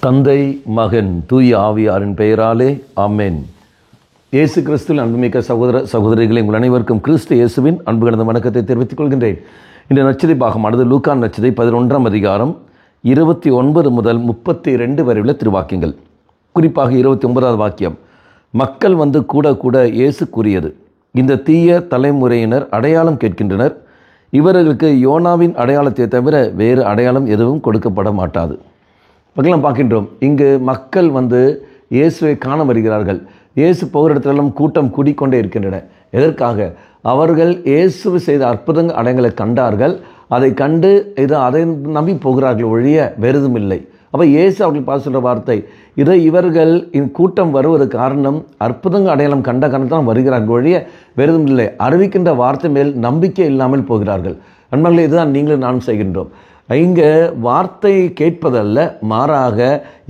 தந்தை, மகன், தூய ஆவியாரின் பெயராலே ஆமென். இயேசு கிறிஸ்துவின் அன்புமிக்க சகோதர சகோதரிகளை உங்கள் அனைவருக்கும் கிறிஸ்து இயேசுவின் அன்பு கலந்த வணக்கத்தை தெரிவித்துக் கொள்கின்றேன். இந்த நற்செய்தி பாகமானது லூக்கா நற்செய்தி 11ஆம் அதிகாரம் 29 முதல் 32 வரை உள்ள திருவாக்கியங்கள். குறிப்பாக 29வது வாக்கியம், மக்கள் வந்து கூட கூட இயேசு கூறியது, இந்த தீய தலைமுறையினர் அடையாளம் கேட்கின்றனர், இவர்களுக்கு யோனாவின் அடையாளத்தை தவிர வேறு அடையாளம் எதுவும் கொடுக்கப்பட மாட்டாது. மக்கள் பார்க்கின்றோம், இங்கு மக்கள் வந்து இயேசுவை காண வருகிறார்கள். இயேசு போகிற இடத்திலெல்லாம் கூட்டம் கூடிக்கொண்டே இருக்கின்றன. எதற்காக? அவர்கள் இயேசு செய்த அற்புதங்கள் அடையாளங்களை கண்டார்கள். அதை கண்டு அதை நம்பி போகிறார்கள் ஒழிய வேறுதும் இல்லை. அப்போ இயேசு அவர்கள் பார்த்து சொல்கிற வார்த்தை, இவர்கள் கூட்டம் வருவது காரணம் அற்புதங்கள் அடையாளம் கண்ட காரணத்தான் வருகிறார்கள் ஒழிய வேறுதும் இல்லை. அறிவிக்கின்ற வார்த்தை மேல் நம்பிக்கை இல்லாமல் போகிறார்கள். நண்பர்களே, இதுதான் நீங்களும் நான் செய்கின்றோம். இங்கே வார்த்தை கேட்பதல்ல, மாறாக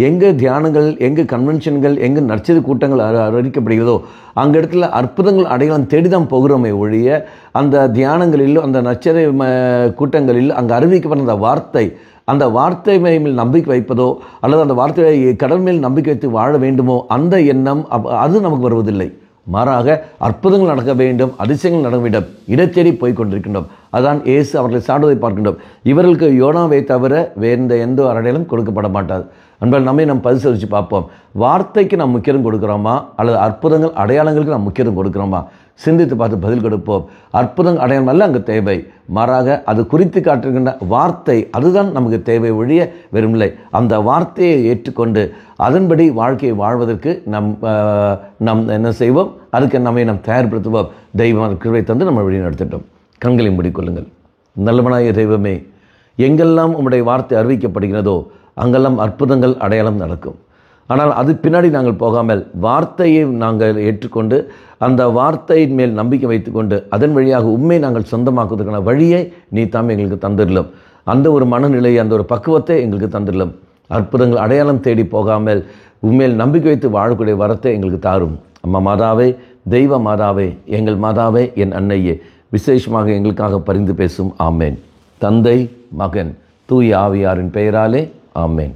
எங்கே தியானங்கள், எங்கே கன்வென்ஷன்கள், எங்கே நற்செய்தி கூட்டங்கள் அறிவிக்கப்படுகிறதோ அங்கே இடத்துல அற்புதங்கள் அடையாளம் தேடிதான் போகிறோமே ஒழிய அந்த தியானங்களில், அந்த நற்செய்தி கூட்டங்களில் அங்கே அறிவிக்கப்பட்ட அந்த வார்த்தை மேல் நம்பிக்கை வைப்பதோ அல்லது அந்த வார்த்தையை கடல் மேல் நம்பிக்கை வைத்து வாழ வேண்டுமோ அந்த எண்ணம் அது நமக்கு வருவதில்லை. மாறாக அற்புதங்கள் நடக்க வேண்டும், அதிசயங்கள் நடக்க வேண்டும், இடத்தேடி போய் கொண்டிருக்கின்றோம். அதான் இயேசு அவர்களை சாடுவதை பார்க்கின்றோம். இவர்களுக்கு யோனாவை தவிர வேறு எந்த அடையாளம் கொடுக்கப்பட மாட்டாது. அன்பால் நம்மை நாம் பரிசோதித்து பார்ப்போம். வார்த்தைக்கு நாம் முக்கியம் கொடுக்குறோமா அல்லது அற்புதங்கள் அடையாளங்களுக்கு நாம் முக்கியம் கொடுக்குறோமா? சிந்தித்து பார்த்து பதில் கொடுப்போம். அற்புதங்கள் அடையாளம் அல்ல அங்கு தேவை, மாறாக அது குறித்து காட்டுகின்ற வார்த்தை அதுதான் நமக்கு தேவை ஒழிய வெறுமில்லை. அந்த வார்த்தையை ஏற்றுக்கொண்டு அதன்படி வாழ்க்கையை வாழ்வதற்கு நாம் என்ன செய்வோம்? அதுக்கு நம்மை நாம் தயார்படுத்துவோம். தெய்வம் கிருபை தந்து நம்ம வழி நடத்திட்டோம். கண்களை மூடிக்கொள்ளுங்கள். நல்லவனாய தெய்வமே, எங்கெல்லாம் உம்முடைய வார்த்தை அறிவிக்கப்படுகிறதோ அங்கெல்லாம் அற்புதங்கள் அடையாளம் நடக்கும். ஆனால் அது பின்னாடி நாங்கள் போகாமல் வார்த்தையை நாங்கள் ஏற்றுக்கொண்டு அந்த வார்த்தையின் மேல் நம்பிக்கை வைத்துக்கொண்டு அதன் வழியாக உண்மை நாங்கள் சொந்தமாக்குவதற்கான வழியை நீ தாம் எங்களுக்கு தந்துடலும். அந்த ஒரு மனநிலை, அந்த ஒரு பக்குவத்தை எங்களுக்கு தந்துடலும். அற்புதங்கள் அடையாளம் தேடி போகாமல் உண்மையில் நம்பிக்கை வைத்து வாழக்கூடிய வரத்தை எங்களுக்கு தாரும். அம்மா மாதாவே, தெய்வ மாதாவே, எங்கள் மாதாவே, என் அன்னையே, விசேஷமாக எங்களுக்காக பரிந்து பேசும். ஆமேன். தந்தை, மகன், தூய ஆவியாரின் பெயராலே ஆமேன்.